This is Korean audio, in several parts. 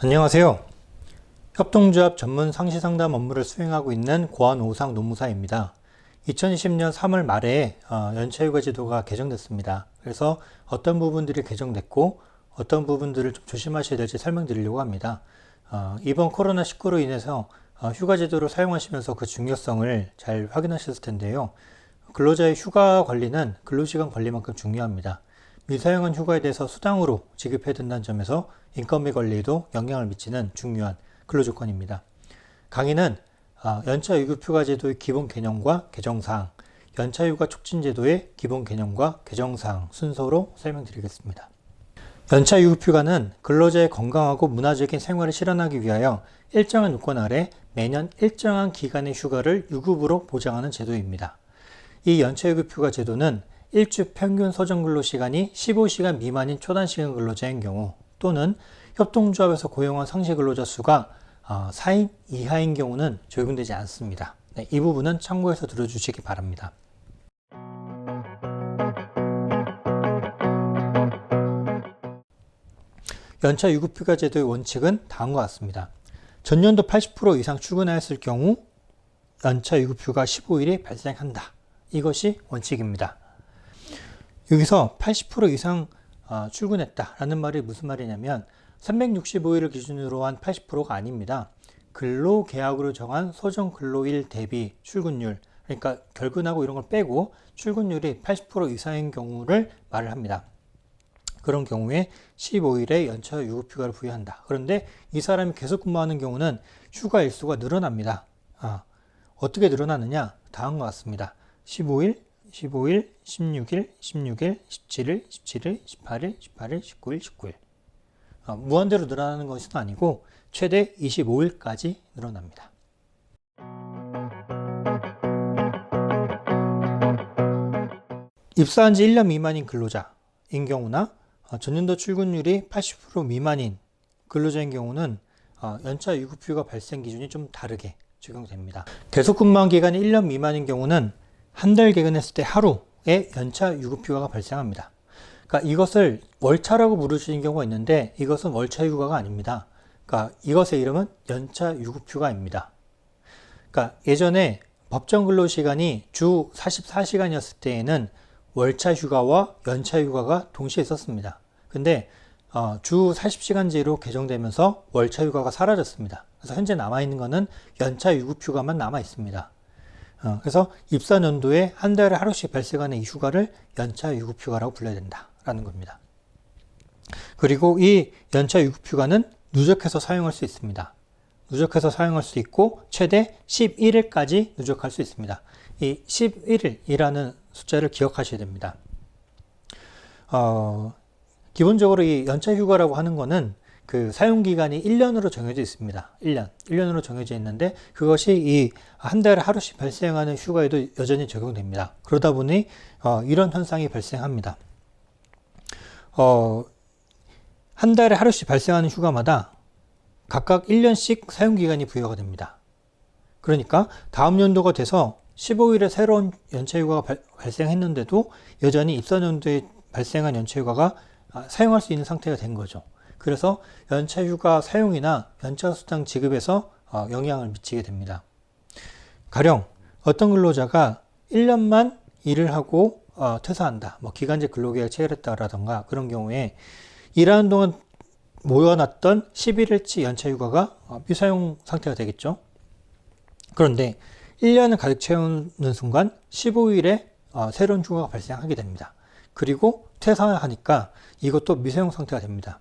안녕하세요. 협동조합 전문 상시상담 업무를 수행하고 있는 고한오상 노무사입니다. 2020년 3월 말에 연차휴가 제도가 개정됐습니다. 그래서 어떤 부분들이 개정됐고 어떤 부분들을 좀 조심하셔야 될지 설명드리려고 합니다. 이번 코로나19로 인해서 휴가 제도를 사용하시면서 그 중요성을 잘 확인하셨을 텐데요. 근로자의 휴가 관리는 근로시간 관리만큼 중요합니다. 미사용한 휴가에 대해서 수당으로 지급해야 된다는 점에서 인건비 관리에도 영향을 미치는 중요한 근로조건입니다. 강의는 연차유급휴가 제도의 기본 개념과 개정사항, 연차휴가 촉진제도의 기본 개념과 개정사항 순서로 설명드리겠습니다. 연차유급휴가는 근로자의 건강하고 문화적인 생활을 실현하기 위하여 일정한 요건 아래 매년 일정한 기간의 휴가를 유급으로 보장하는 제도입니다. 이 연차유급휴가 제도는 일주 평균 소정근로시간이 15시간 미만인 초단시간 근로자인 경우 또는 협동조합에서 고용한 상시근로자 수가 4인 이하인 경우는 적용되지 않습니다. 네, 이 부분은 참고해서 들어주시기 바랍니다. 연차유급휴가 제도의 원칙은 다음과 같습니다. 전년도 80% 이상 출근하였을 경우 연차유급휴가 15일이 발생한다. 이것이 원칙입니다. 여기서 80% 이상 출근했다라는 말이 무슨 말이냐면 365일을 기준으로 한 80%가 아닙니다. 근로계약으로 정한 소정근로일 대비 출근율, 그러니까 결근하고 이런 걸 빼고 출근율이 80% 이상인 경우를 말을 합니다. 그런 경우에 15일의 연차 유급휴가를 부여한다. 그런데 이 사람이 계속 근무하는 경우는 휴가 일수가 늘어납니다. 어떻게 늘어나느냐? 다음과 같습니다. 15일, 16일, 17일, 17일, 18일, 19일, 19일. 무한대로 늘어나는 것은 아니고 최대 25일까지 늘어납니다. 입사한 지 1년 미만인 근로자인 경우나 전년도 출근율이 80% 미만인 근로자인 경우는 연차 유급휴가 발생 기준이 좀 다르게 적용됩니다. 계속 근무한 기간이 1년 미만인 경우는 한 달 개근했을 때 하루의 연차 유급휴가가 발생합니다. 그러니까 이것을 월차라고 부르시는 경우가 있는데 이것은 월차 휴가가 아닙니다. 그러니까 이것의 이름은 연차 유급휴가입니다. 그러니까 예전에 법정 근로시간이 주 44시간이었을 때에는 월차 휴가와 연차 휴가가 동시에 있었습니다. 근데 주 40시간제로 개정되면서 월차 휴가가 사라졌습니다. 그래서 현재 남아있는 것은 연차 유급휴가만 남아있습니다. 그래서 입사년도에 한 달에 하루씩 발생하는 이 휴가를 연차 유급휴가라고 불러야 된다라는 겁니다. 그리고 이 연차 유급휴가는 누적해서 사용할 수 있습니다. 누적해서 사용할 수 있고 최대 11일까지 누적할 수 있습니다. 이 11일이라는 숫자를 기억하셔야 됩니다. 기본적으로 이 연차 휴가라고 하는 거는 그 사용기간이 1년으로 정해져 있습니다. 1년으로 정해져 있는데 그것이 이 한 달에 하루씩 발생하는 휴가에도 여전히 적용됩니다. 그러다 보니 이런 현상이 발생합니다. 한 달에 하루씩 발생하는 휴가마다 각각 1년씩 사용기간이 부여가 됩니다. 그러니까 다음 연도가 돼서 15일에 새로운 연차휴가가 발생했는데도 여전히 입사년도에 발생한 연차휴가가 사용할 수 있는 상태가 된 거죠. 그래서 연차휴가 사용이나 연차수당 지급에서 영향을 미치게 됩니다. 가령 어떤 근로자가 1년만 일을 하고 퇴사한다. 기간제 근로계약 체결했다라던가 그런 경우에 일하는 동안 모여놨던 11일치 연차휴가가 미사용 상태가 되겠죠. 그런데 1년을 가득 채우는 순간 15일에 새로운 휴가가 발생하게 됩니다. 그리고 퇴사하니까 이것도 미사용 상태가 됩니다.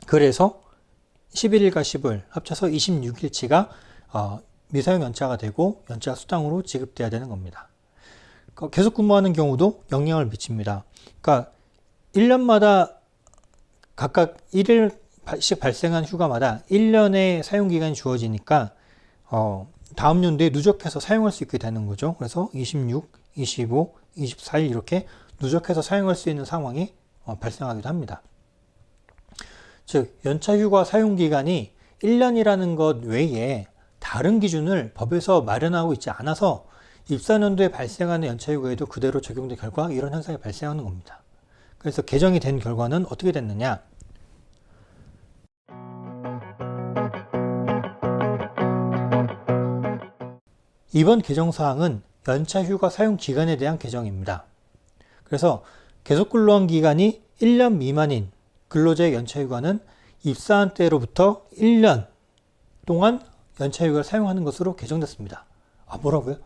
그래서 11일과 15일 합쳐서 26일치가 미사용 연차가 되고 연차 수당으로 지급돼야 되는 겁니다. 계속 근무하는 경우도 영향을 미칩니다. 그러니까 1년마다 각각 1일씩 발생한 휴가마다 1년의 사용기간이 주어지니까 다음 연도에 누적해서 사용할 수 있게 되는 거죠. 그래서 26, 25, 24일 이렇게 누적해서 사용할 수 있는 상황이 발생하기도 합니다. 즉 연차휴가 사용기간이 1년이라는 것 외에 다른 기준을 법에서 마련하고 있지 않아서 입사년도에 발생하는 연차휴가에도 그대로 적용된 결과 이런 현상이 발생하는 겁니다. 그래서 개정이 된 결과는 어떻게 됐느냐? 이번 개정사항은 연차휴가 사용기간에 대한 개정입니다. 그래서 계속 근로한 기간이 1년 미만인 근로자의 연차휴가는 입사한 때로부터 1년 동안 연차휴가를 사용하는 것으로 개정됐습니다. 뭐라고요?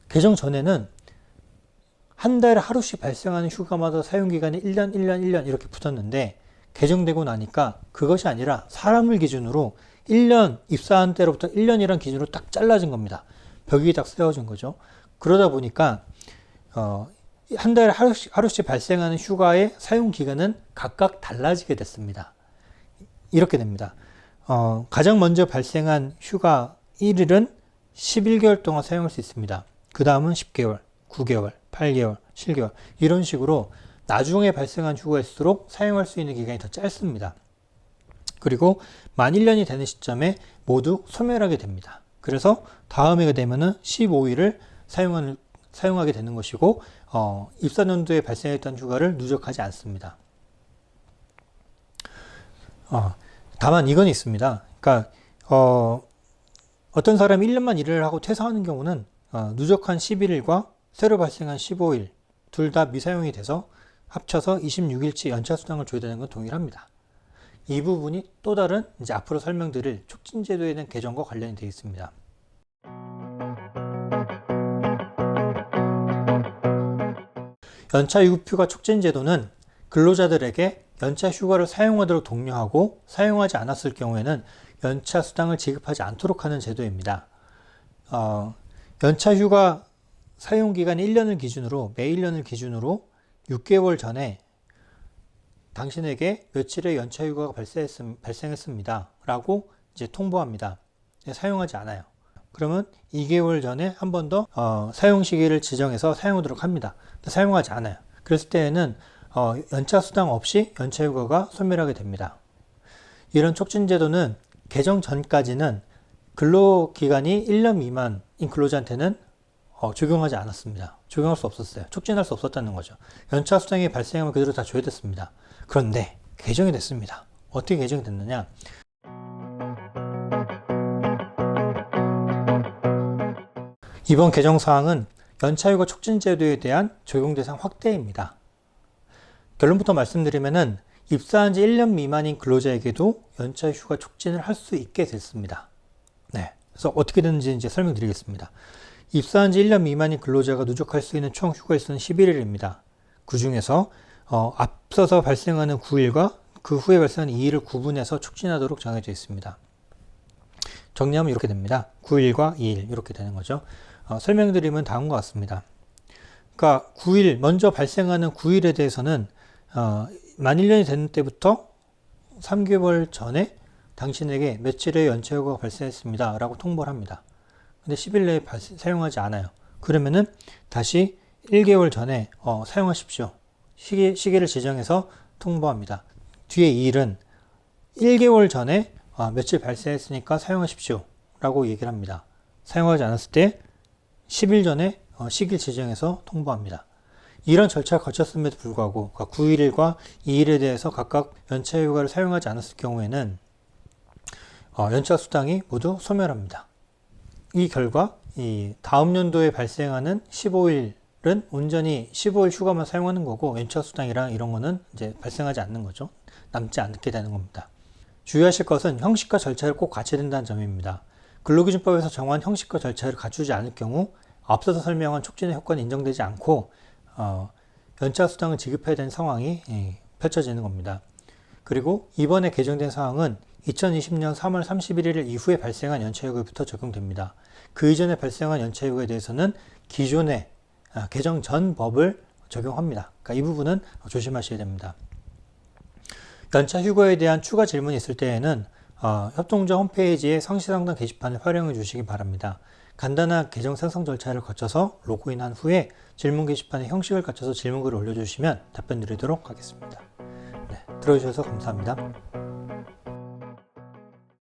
개정 전에는 한 달에 하루씩 발생하는 휴가마다 사용기간이 1년 이렇게 붙었는데 개정되고 나니까 그것이 아니라 사람을 기준으로 1년 입사한 때로부터 1년이란 기준으로 딱 잘라진 겁니다. 벽이 딱 세워진 거죠. 그러다 보니까 한 달에 하루씩 발생하는 휴가의 사용기간은 각각 달라지게 됐습니다. 이렇게 됩니다. 가장 먼저 발생한 휴가 1일은 11개월 동안 사용할 수 있습니다. 그 다음은 10개월, 9개월, 8개월, 7개월 이런 식으로 나중에 발생한 휴가일수록 사용할 수 있는 기간이 더 짧습니다. 그리고 만 1년이 되는 시점에 모두 소멸하게 됩니다. 그래서 다음 해가 되면은 15일을 사용하게 되는 것이고 입사년도에 발생했던 휴가를 누적하지 않습니다. 다만 이건 있습니다. 그러니까 어떤 사람이 1년만 일을 하고 퇴사하는 경우는 누적한 11일과 새로 발생한 15일 둘 다 미사용이 돼서 합쳐서 26일치 연차수당을 줘야 되는 건 동일합니다. 이 부분이 또 다른 이제 앞으로 설명드릴 촉진제도에 대한 개정과 관련이 되어 있습니다. 연차유급휴가 촉진제도는 근로자들에게 연차휴가를 사용하도록 독려하고 사용하지 않았을 경우에는 연차수당을 지급하지 않도록 하는 제도입니다. 연차휴가 사용기간 1년을 기준으로 매 1년을 기준으로 6개월 전에 당신에게 며칠의 연차휴가가 발생했습니다 라고 이제 통보합니다. 사용하지 않아요. 그러면 2개월 전에 한 번 더 사용 시기를 지정해서 사용하도록 합니다. 사용하지 않아요. 그랬을 때에는 연차수당 없이 연차휴가가 소멸하게 됩니다. 이런 촉진제도는 개정 전까지는 근로기간이 1년 미만인 근로자한테는 적용하지 않았습니다. 적용할 수 없었어요. 촉진할 수 없었다는 거죠. 연차수당이 발생하면 그대로 다 줘야 됐습니다. 그런데 개정이 됐습니다. 어떻게 개정이 됐느냐? 이번 개정사항은 연차휴가 촉진제도에 대한 적용 대상 확대입니다. 결론부터 말씀드리면은 입사한 지 1년 미만인 근로자에게도 연차휴가 촉진을 할 수 있게 됐습니다. 네. 그래서 어떻게 되는지 이제 설명드리겠습니다. 입사한 지 1년 미만인 근로자가 누적할 수 있는 총 휴가일수는 11일입니다. 그 중에서 앞서서 발생하는 9일과 그 후에 발생하는 2일을 구분해서 촉진하도록 정해져 있습니다. 정리하면 이렇게 됩니다. 9일과 2일 이렇게 되는 거죠. 설명드리면 다음과 같습니다. 그러니까 9일 먼저 발생하는 9일에 대해서는 만 1년이 되는 때부터 3개월 전에 당신에게 며칠의 연차휴가가 발생했습니다 라고 통보를 합니다. 근데 10일 내에 사용하지 않아요. 그러면은 다시 1개월 전에 사용하십시오. 시기를 지정해서 통보합니다. 뒤에 2일은 1개월 전에 며칠 발생했으니까 사용하십시오 라고 얘기를 합니다. 사용하지 않았을 때 10일 전에 시기를 지정해서 통보합니다. 이런 절차를 거쳤음에도 불구하고 9일과 2일에 대해서 각각 연차휴가를 사용하지 않았을 경우에는 연차수당이 모두 소멸합니다. 이 결과 이 다음 연도에 발생하는 15일은 온전히 15일 휴가만 사용하는 거고 연차수당이랑 이런 거는 이제 발생하지 않는 거죠. 남지 않게 되는 겁니다. 주의하실 것은 형식과 절차를 꼭 갖춰야 된다는 점입니다. 근로기준법에서 정한 형식과 절차를 갖추지 않을 경우 앞서서 설명한 촉진의 효과는 인정되지 않고 연차수당을 지급해야 되는 상황이 펼쳐지는 겁니다. 그리고 이번에 개정된 사항은 2020년 3월 31일 이후에 발생한 연차휴가부터 적용됩니다. 그 이전에 발생한 연차휴가에 대해서는 기존의 개정 전 법을 적용합니다. 그러니까 이 부분은 조심하셔야 됩니다. 연차휴가에 대한 추가 질문이 있을 때에는 협동조합 홈페이지의 상시상담 게시판을 활용해 주시기 바랍니다. 간단한 계정 생성 절차를 거쳐서 로그인한 후에 질문 게시판에 형식을 갖춰서 질문글을 올려주시면 답변 드리도록 하겠습니다. 네, 들어주셔서 감사합니다.